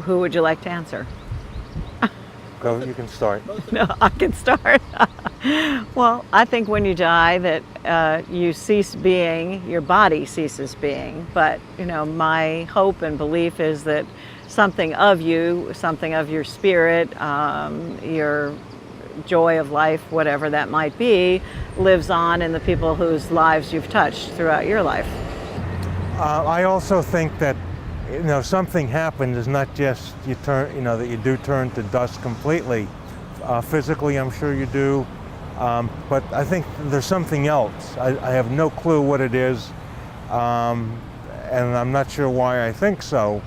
who would you like to answer? Go, you can start. No, I can start. Well, I think when you die that you cease being, your body ceases being. But, my hope and belief is that something of you, something of your spirit, your joy of life, whatever that might be, lives on in the people whose lives you've touched throughout your life. I also think that something happened is not just you turn, that you do turn to dust completely. Physically, I'm sure you do, but I think there's something else. I have no clue what it is, and I'm not sure why I think so.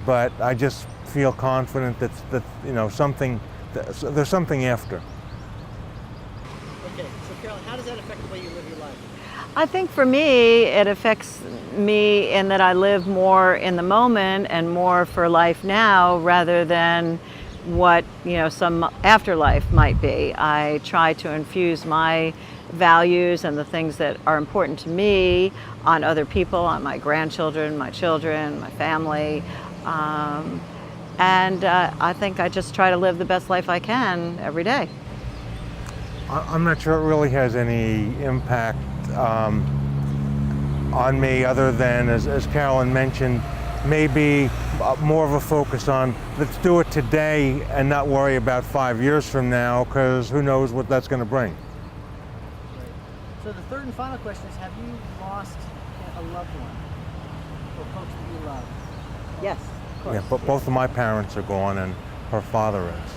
But I just feel confident that something. There's something after. Okay, so Carolyn, how does that affect the way you live your life? I think for me, it affects me in that I live more in the moment and more for life now rather than what, some afterlife might be. I try to infuse my values and the things that are important to me on other people, on my grandchildren, my children, my family. And I think I just try to live the best life I can every day. I'm not sure it really has any impact on me other than, as Carolyn mentioned, maybe more of a focus on let's do it today and not worry about 5 years from now, because who knows what that's going to bring. Right. So the third and final question is, have you lost a loved one or folks that you love? Yes. Yeah, but both of my parents are gone and her father is.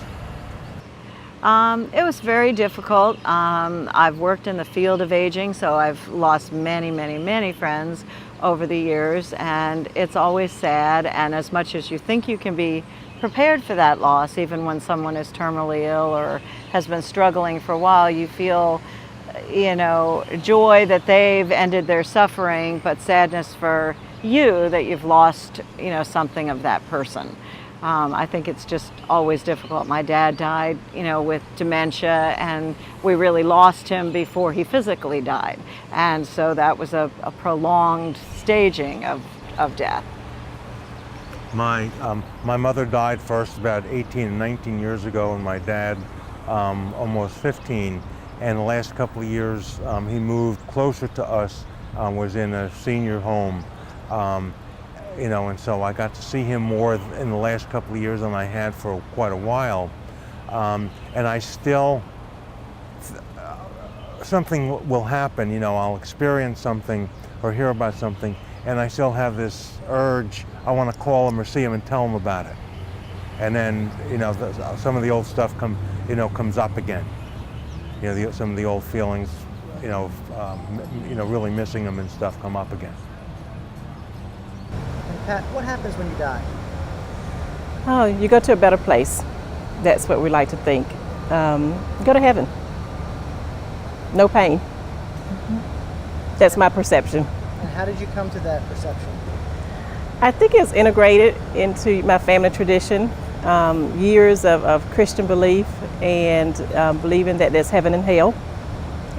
It was very difficult. I've worked in the field of aging, so I've lost many, many, many friends over the years, and it's always sad. And as much as you think you can be prepared for that loss, even when someone is terminally ill or has been struggling for a while, you feel, joy that they've ended their suffering, but sadness for you that you've lost, something of that person. I think it's just always difficult. My dad died, with dementia, and we really lost him before he physically died. And so that was a prolonged staging of death. My mother died first about 18 and 19 years ago, and my dad almost 15. And the last couple of years, he moved closer to us, was in a senior home. And so I got to see him more in the last couple of years than I had for quite a while. And I still, something will happen, I'll experience something or hear about something, and I still have this urge, I want to call him or see him and tell him about it. And then, some of the old stuff comes up again. Some of the old feelings, really missing him and stuff come up again. Pat, what happens when you die? Oh, you go to a better place. That's what we like to think. Go to heaven. No pain. That's my perception. And how did you come to that perception? I think it's integrated into my family tradition. Years of Christian belief and believing that there's heaven and hell.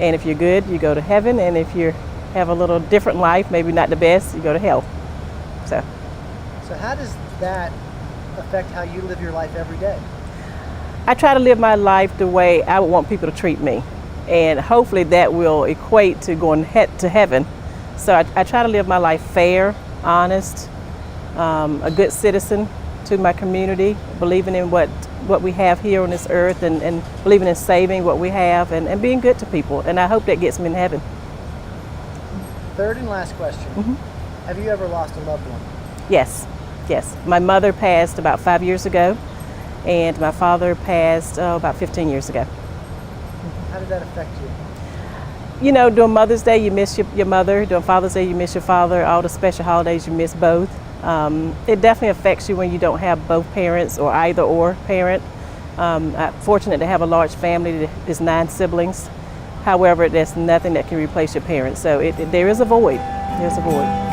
And if you're good, you go to heaven. And if you have a little different life, maybe not the best, you go to hell. So how does that affect how you live your life every day? I try to live my life the way I would want people to treat me, and hopefully that will equate to going to heaven. So I try to live my life fair, honest, a good citizen to my community, believing in what we have here on this earth, and believing in saving what we have and being good to people. And I hope that gets me in heaven. Third and last question. Mm-hmm. Have you ever lost a loved one? Yes. My mother passed about 5 years ago, and my father passed about 15 years ago. How did that affect you? During Mother's Day, you miss your mother. During Father's Day, you miss your father. All the special holidays, you miss both. It definitely affects you when you don't have both parents or either or parent. I'm fortunate to have a large family. There's 9 siblings. However, there's nothing that can replace your parents. So there is a void. There's a void.